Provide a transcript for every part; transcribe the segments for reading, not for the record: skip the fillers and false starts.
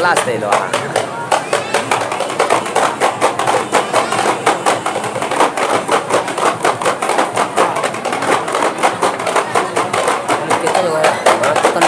kelas deh itu orang. Kita juga ya. Kita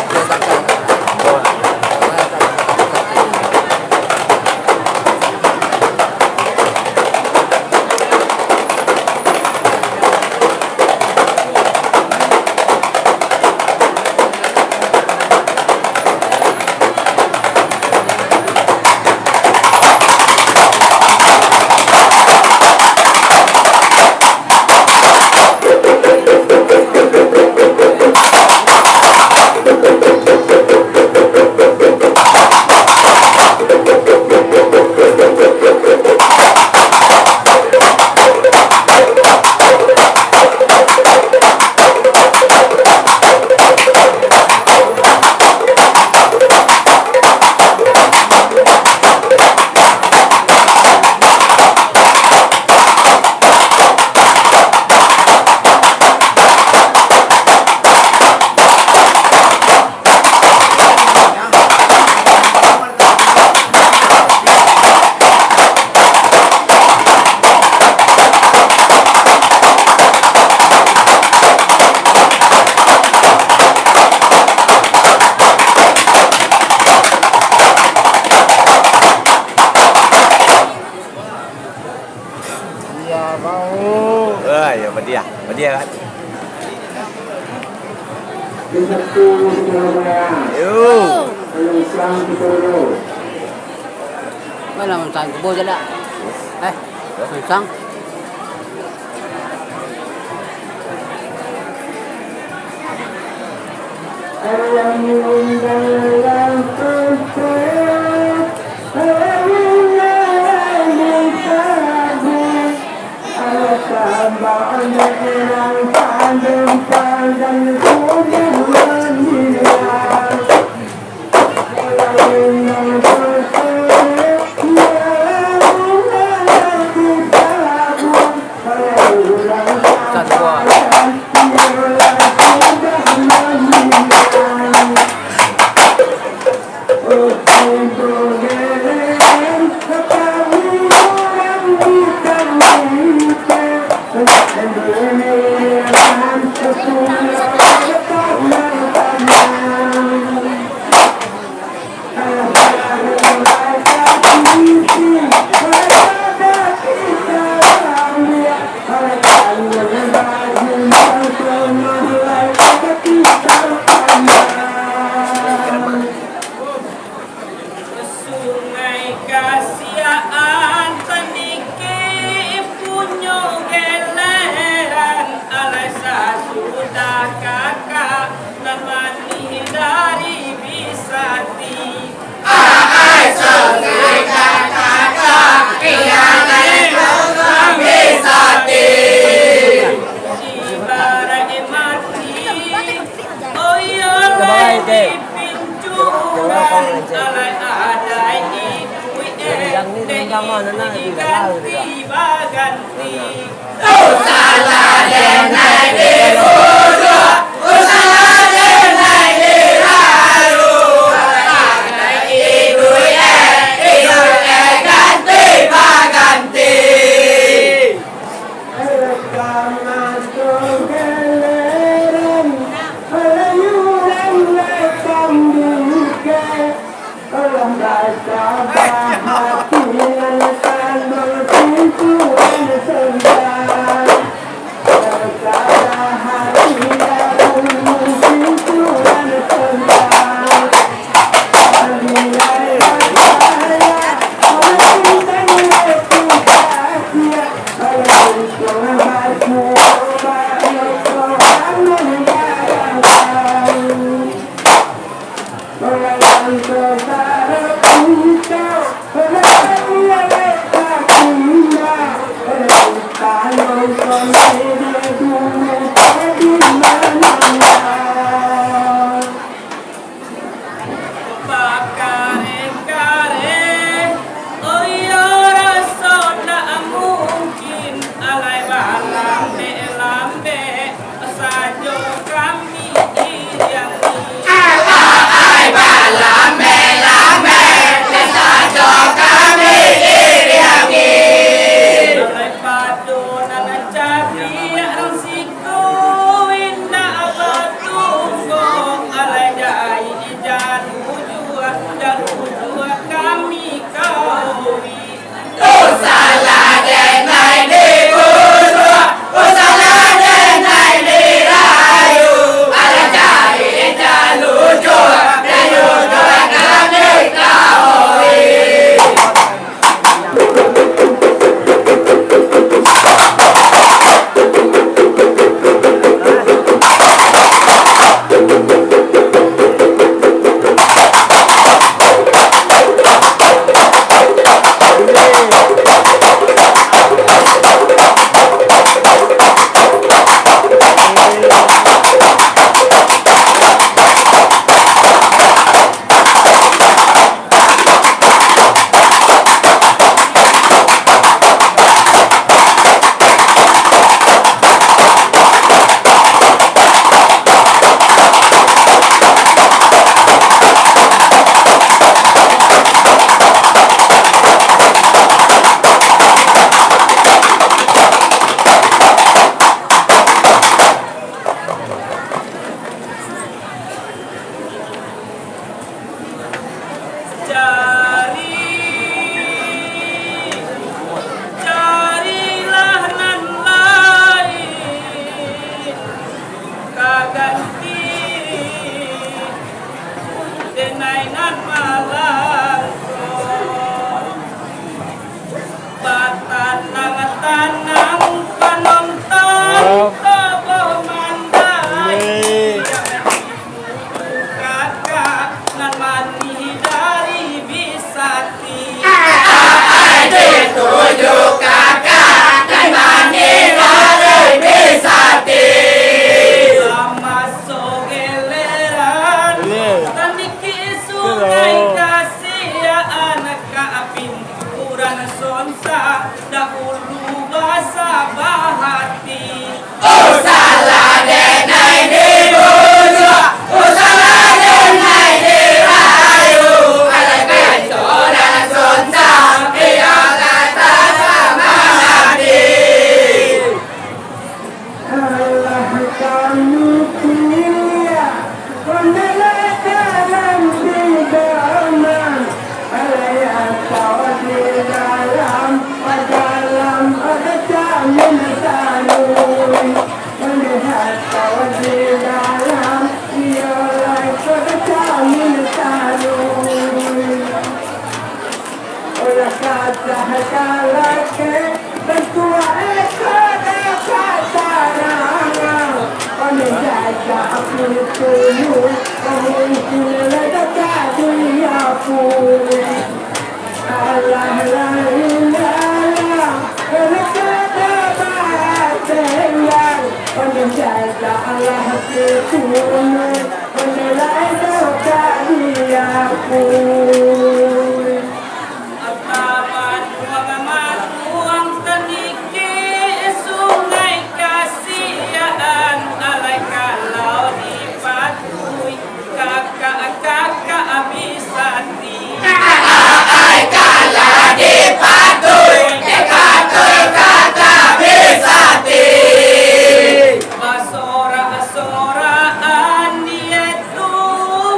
Ya dia kan. mana mentang kebo je dah. Mentang. Ai ba la me la Carilah nan lain kaganti denai nan malangko tanang penonton toboh mandai kakak nan mani dari Bisati Tujuh kakak dan mani dari Bisati sama sogeleran tandiki sungai kasih anak kapin kurang sonsa dahulu basa bahati Usalah denai dibujuk Usalah denai dirayu Alaikai dan sonsa Ia kata sama Nabi Allah kamu kuliah Kondalah dalam hidangan Alayat tawa di dalam Dalam ada jamin tanui Melihat tawa di dalam Ialah pada jamin tanui Oleh kata kalake Bentua ekor kata rangang Oleh jaga aku tulu Mungkin ledakan dunia pun Allah lain Allah Oleh kata bahasayang Oleh jaga Allah tulu Oleh lain ledakan dunia pun Taman uang tandiki sungai kasihan alai kalau dipatui kakak Bisati Kalah dipatui Dipatui kata Bisati Basora-soraan dia tu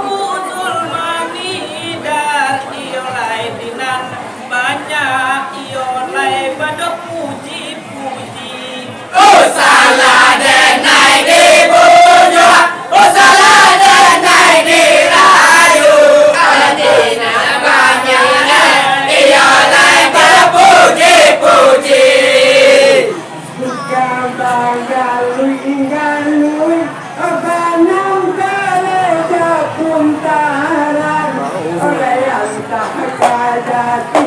muncul mani dan iolai dinan banyak iolai pada puji-puji Usalah denai dibujuk Usalah denai dirayu Kalau dina banyak Ialah berpuji-puji Galui Abanam kale japun taran Oleh yang tak kajati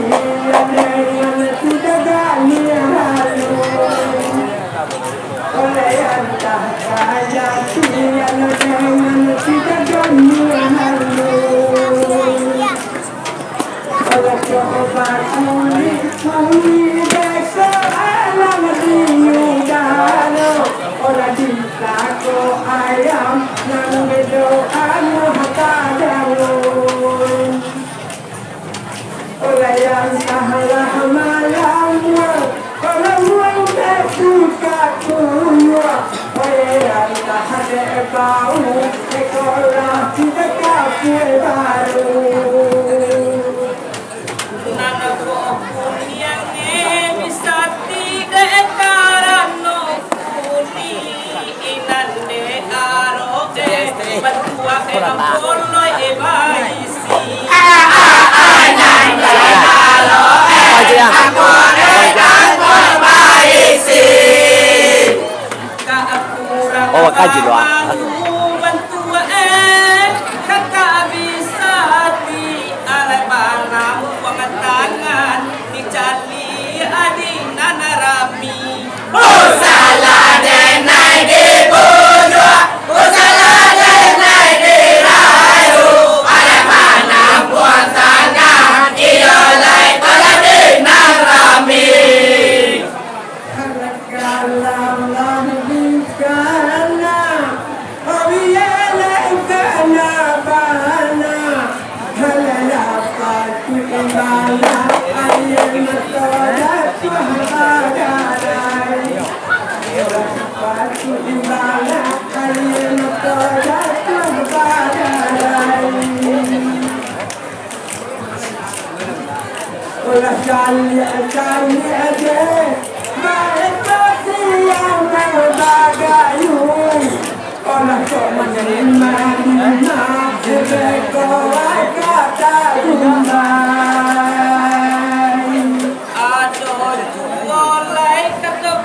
Yang tidak gani halu Oleh yang tak kajati Yang tidak gani halu Oleh coba kuli desa alam riu dalo Orang disako ayam yang berdoaan hata jalur Orang yang salah malam Orang yang tak suka kunywa Orang yang tak ada bau Sekolah tidak kapur baru nana pun yang bisa tidak karano kuni inan de aro bantua polo baisi Oh, kaji loh. bantua kakak bisa di alai banam pengetangan dicali adina narami Usalah denai dibujuk Usalah denai dirayu Ada mana buat tangan Ialah telah dinarami Olah cali aja, mereka siang berbagayu. Olah kau menerima mana, mereka kata rumbai. Aduh oleh kata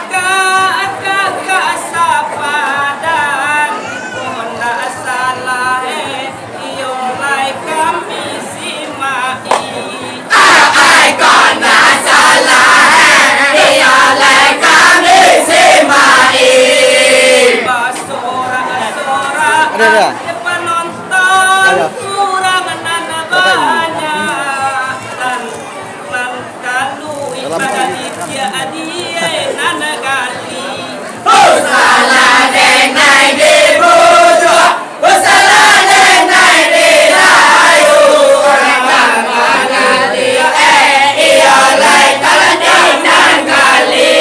kakak sapadan, kona salah iyo lai kami simai. Ai còn đã xa là đi ở lại kami simai. Ada. Penonton kurang banyak dan kalau ibadah dia nana gali. Salah đèn này đi mua chùa, salah đèn này đi rayu. Orang mana dia ia lại kalah di nan kali.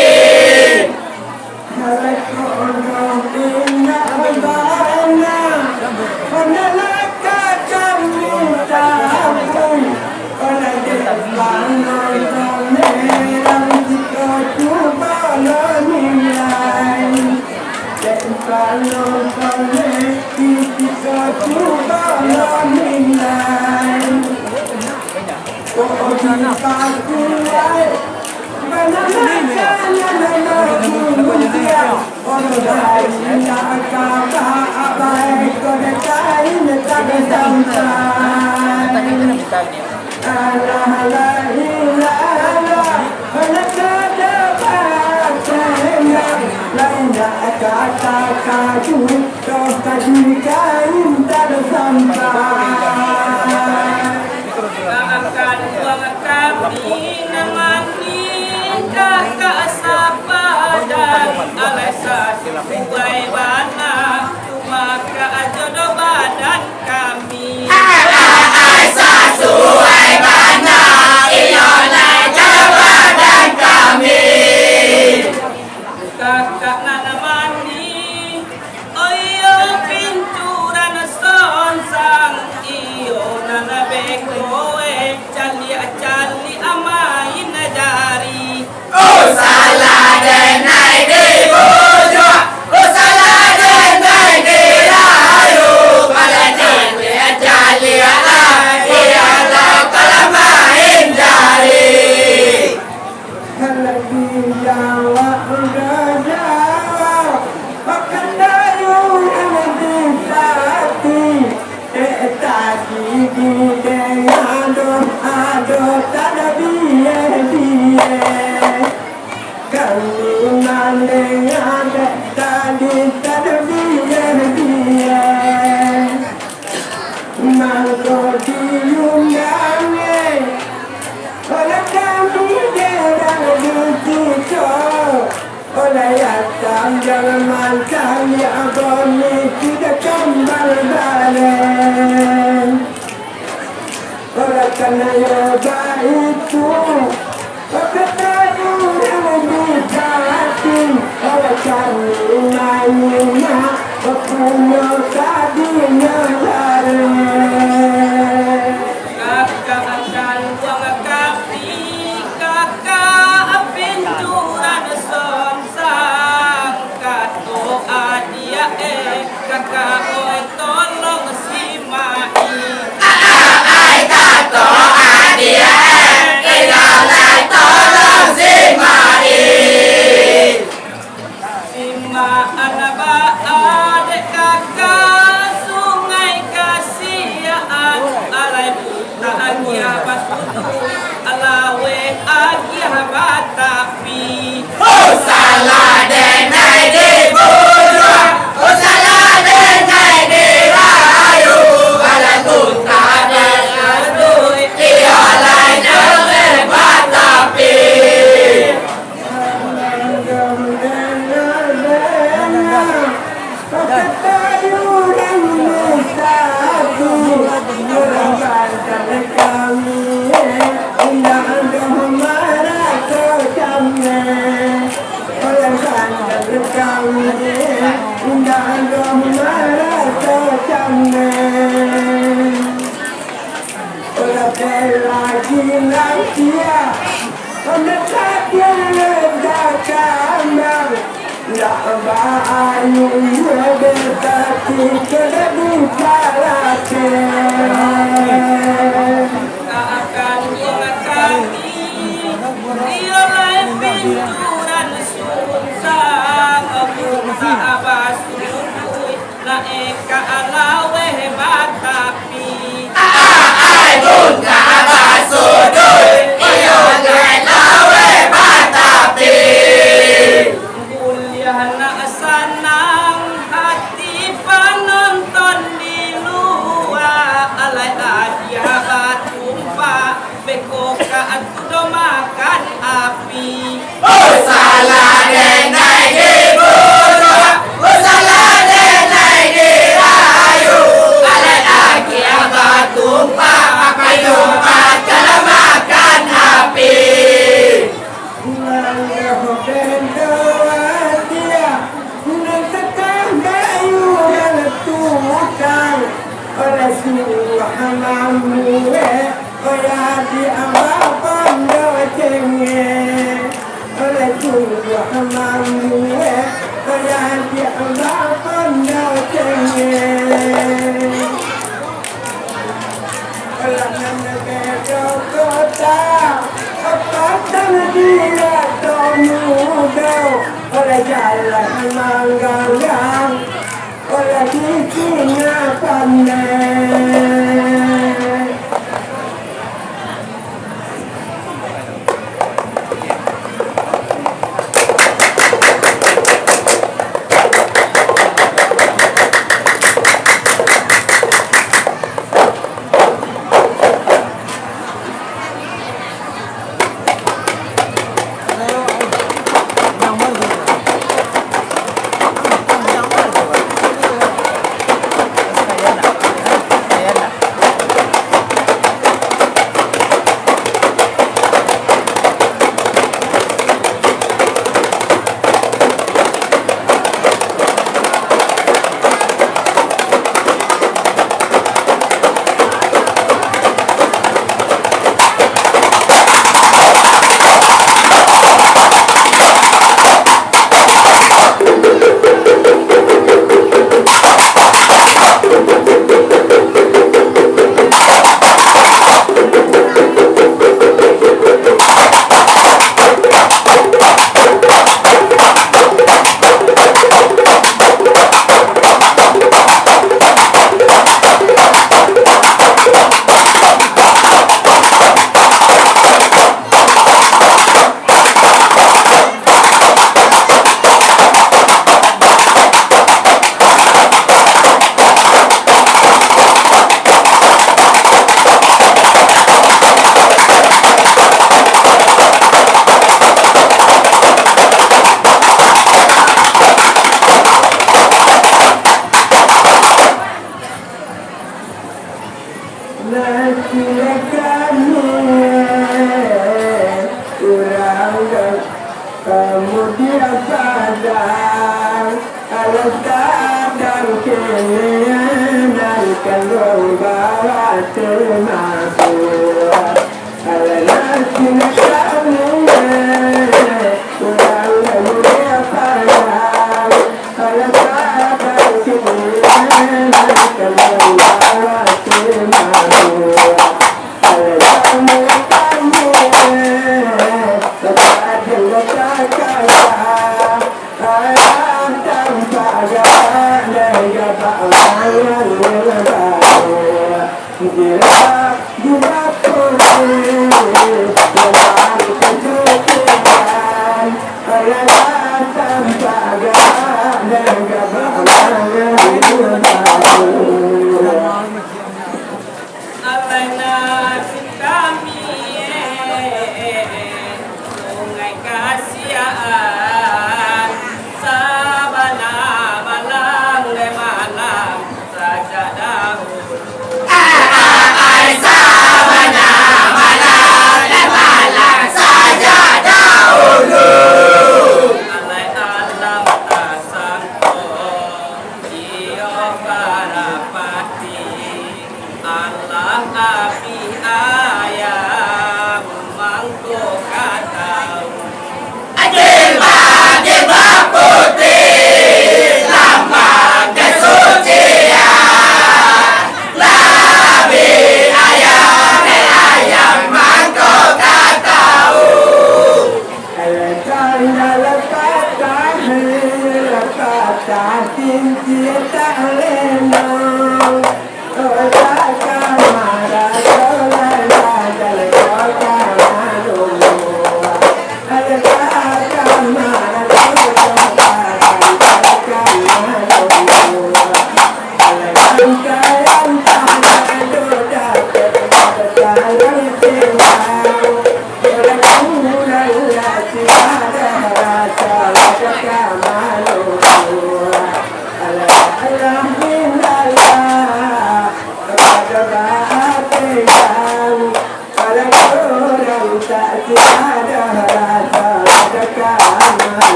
Akan uang kami namani kakak sapadan alasan kuai bana maka jodoh badan kami. Ai sesuai mana ia lại kalah badan kami. Kakak nana mani oyo pinturan sonsang iyo nana bekoe cali amain jari. Salah đèn này đi mua chùa, salah đèn này đi rayu. Pada dia cali ia lại kalah main jari. Jangan kami aboni tidak kembali balik. Oleh karena yoga itu, kata yang bisa hati. Oleh karena nyanyinya, punya tadinya lari. Kakak akan uang kami, kakak pinturan sonsang. Kato adia kakak oi tolong simai. Ai kata dia ia lại tolong simai. Sima anaba adek kakak sungai kasihan alai buta agia basutu alawe agia batapi. Salah đèn này đi mua chùa, salah đèn này đi rayu. Pada buta dia lại trở batapi. Kami lagi lansia mendekat ledakan tak bayu berdaki kedai kalakan akan mengakami dia lain pinturan susah aku tak abas sudut nak eka alawe batapi ai pun tak sudut iyo lawe batapi kuliah nak senang hati penonton di luar alai adia batumpa bekoka atu makan api salah denai di buruk salah denai di rayu alai lagi abad tumpah pakai tumpah dalam makan api jalan manggang oleh kikinya pandai kemudian sadar alas kadang kini dan kalau bawa termasuk alas kini kami kurang kemudian sadar alas kadang kini dan kalau bawa termasuk alas kami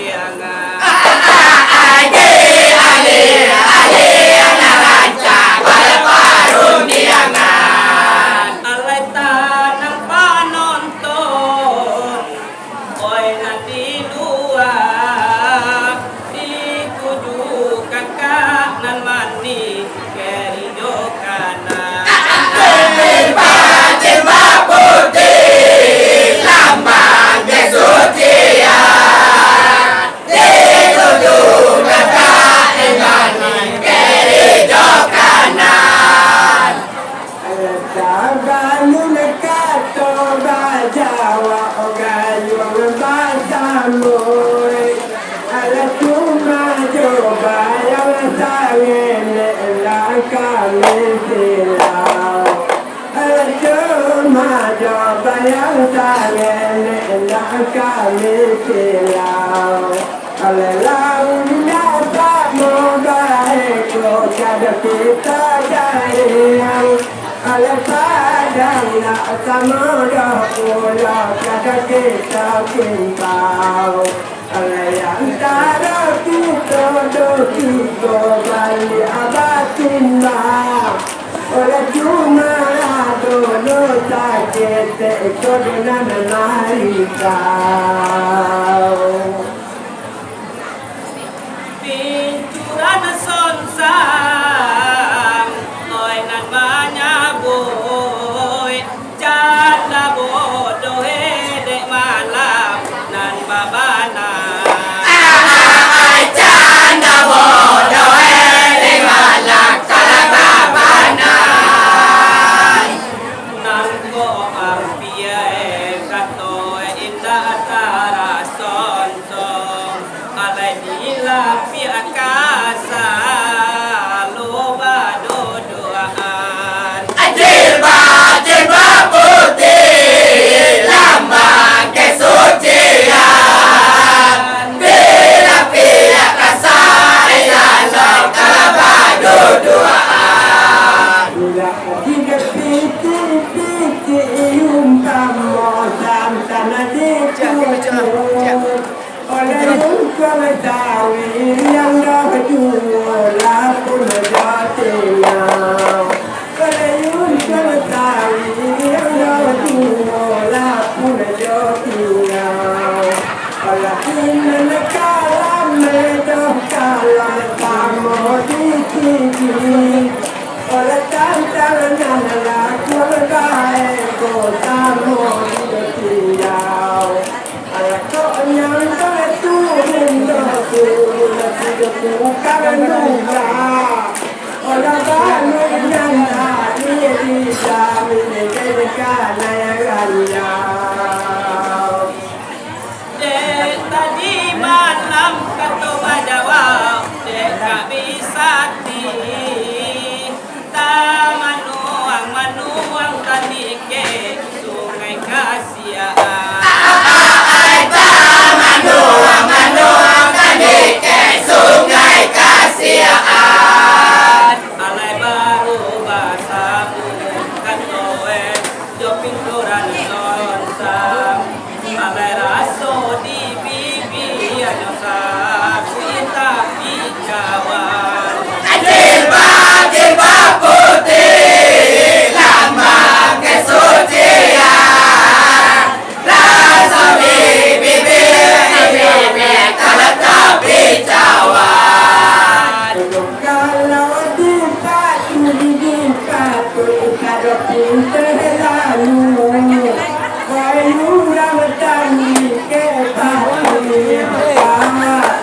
undiangan Ade ale ale naraja balparun diangan alay tanang panonton oy nanti luar di kudu kakak nan mani keri jokana Jilbab putih lambang kesucian dituduh kakak dengan keri jok kanan Galu nekato bajawa galu basamoy ala tuma joba yang sangene la kami silau ala tuma joba yang sangene la kami silau ala launya moga eko kada kita jayang ala padang na samoda pula kada kita kimpau ala yang tara kita do kita bali abatin ma ola cuma do no sakit itu dengan narikau pinturan sonsang oy nan manyaboy janda bodoh dek malam nan babana Canda bodoh malak kalababanan nan ko ampia kato indah tara sonsong alay nila piakasa loba dodoan Jilbab putih lambang kesucian pihak kasaian kalau duaan Jika piti umpama tanah dicukur oleh ketahui yang dah jual pun jatinya oleh ketahui yang dah jual pun jatinya oleh ini kalam medoh kalam kamu dikiki oleh tantangan anak keluarga eko tamu ditinggal anak kau yang terturun doku hidupku karena luka oleh banu yang tadi bisa menjadikan yang dek tadi malam kato bajawa dek gak bisa di manuang tadi ke sungai kasiaan manuang tadi ke sungai kasiaan alay baru basamu katoe jo pinturan sonsang alay raso di bibi ano sa kita ikawan Jilbab putih lambang kesucian rasa bibir kalau tapi cawan kalau dipatu kalau pinter lalu kayu dah bertani ke pagi sama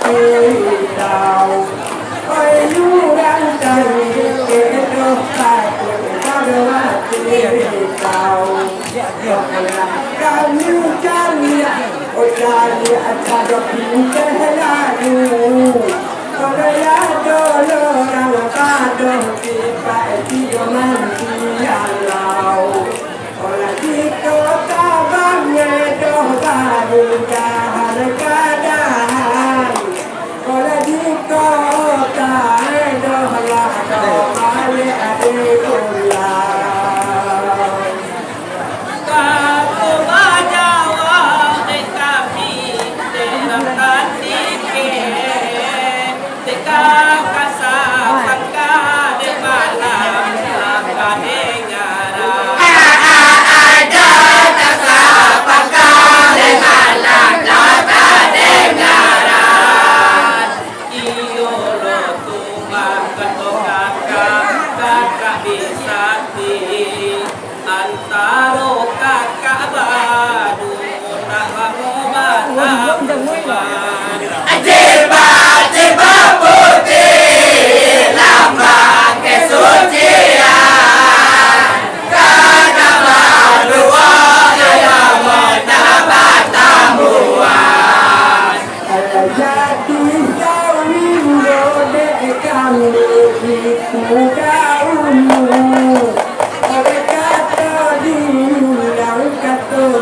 pengobatan jiwa